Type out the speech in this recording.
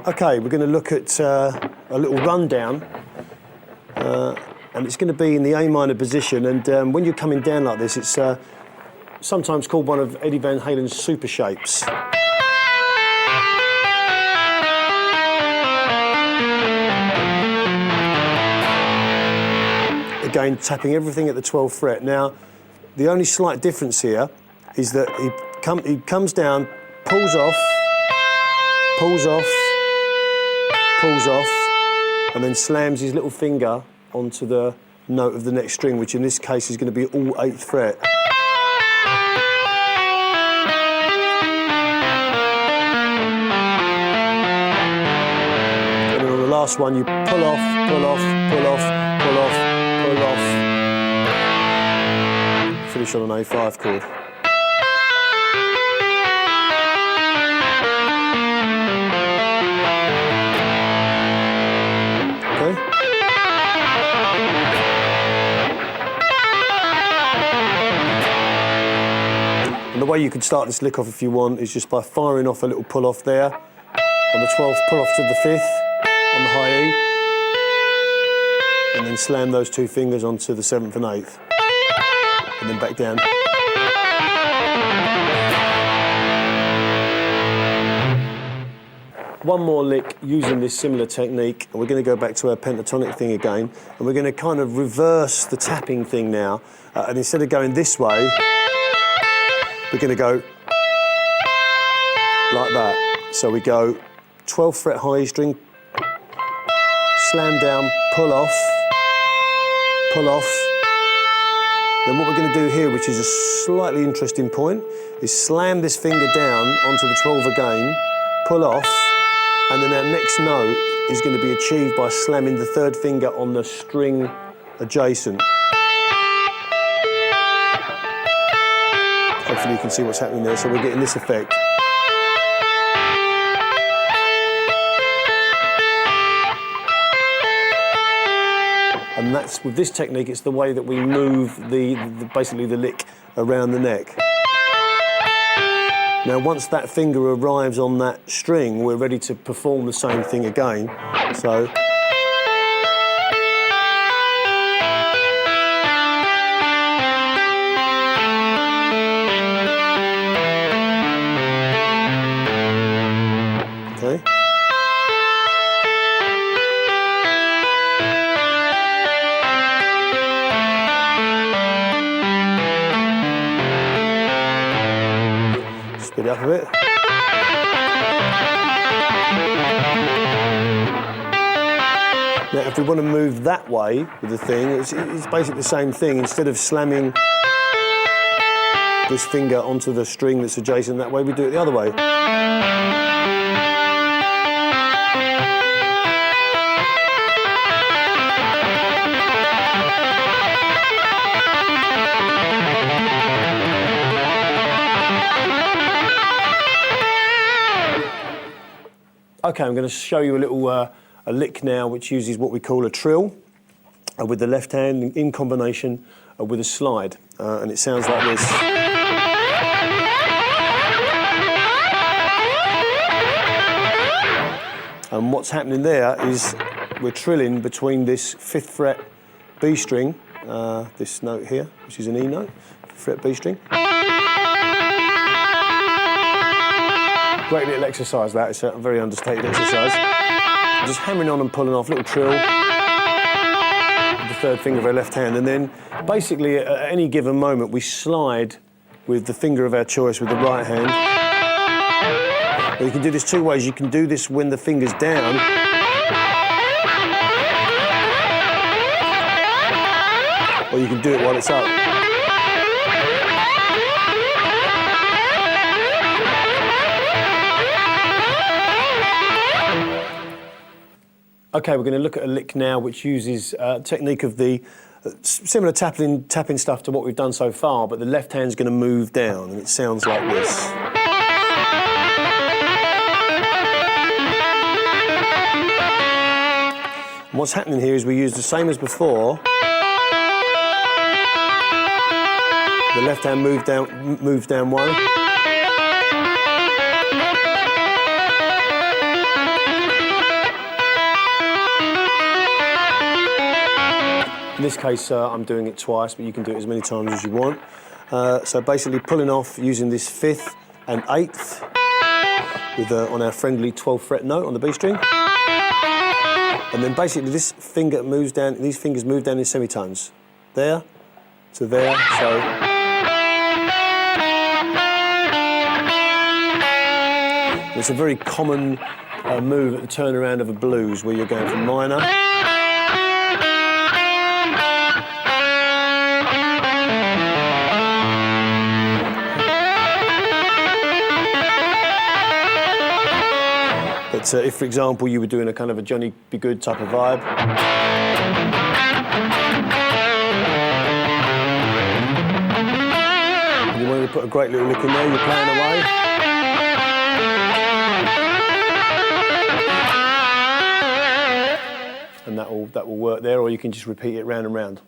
Okay, we're going to look at a little rundown, and it's going to be in the A minor position. And when you're coming down like this, it's sometimes called one of Eddie Van Halen's super shapes. Again, tapping everything at the 12th fret. Now, the only slight difference here is that he comes down, pulls off, pulls off, pulls off, and then slams his little finger onto the note of the next string, which in this case is going to be all 8th fret. And then on the last one, you pull off, pull off, pull off, pull off, pull off. Finish on an A5 chord. And the way you could start this lick off if you want is just by firing off a little pull off there. On the 12th, pull off to the 5th on the high E. And then slam those two fingers onto the 7th and 8th. And then back down. One more lick using this similar technique, and we're going to go back to our pentatonic thing again, and we're going to kind of reverse the tapping thing now, and instead of going this way, we're going to go like that. So we go 12th fret high E string, slam down, pull off, pull off. Then what we're going to do here, which is a slightly interesting point, is slam this finger down onto the 12 again, pull off, and then our next note is going to be achieved by slamming the 3rd finger on the string adjacent. Hopefully you can see what's happening there. So we're getting this effect. And that's, with this technique, it's the way that we move basically the lick around the neck. Now, once that finger arrives on that string, we're ready to perform the same thing again. So. Okay. Speed up a bit. Now, if we want to move that way with the thing, it's basically the same thing. Instead of slamming this finger onto the string that's adjacent that way, we do it the other way. Okay, I'm going to show you a little a lick now which uses what we call a trill with the left hand in combination with a slide, and it sounds like this. And what's happening there is we're trilling between this 5th fret B string, this note here, which is an E note, 5th fret B string. Great little exercise that, it's a very understated exercise. Just hammering on and pulling off, little trill, with the 3rd finger of our left hand, and then basically at any given moment we slide with the finger of our choice with the right hand. And you can do this two ways. You can do this when the finger's down, or you can do it while it's up. Okay, we're going to look at a lick now which uses a technique of the similar tapping stuff to what we've done so far, but the left hand's going to move down, and it sounds like this. And what's happening here is we use the same as before. The left hand moves down one. In this case, I'm doing it twice, but you can do it as many times as you want. So basically pulling off using this 5th and 8th with, on our friendly 12th fret note on the B string. And then basically this finger moves down, these fingers move down in semitones. There to there, so. It's a very common move at the turnaround of a blues where you're going from minor. But if, for example, you were doing a kind of a Johnny B. Good type of vibe, and you wanted to put a great little lick in there, you're playing away. And that will work there, or you can just repeat it round and round.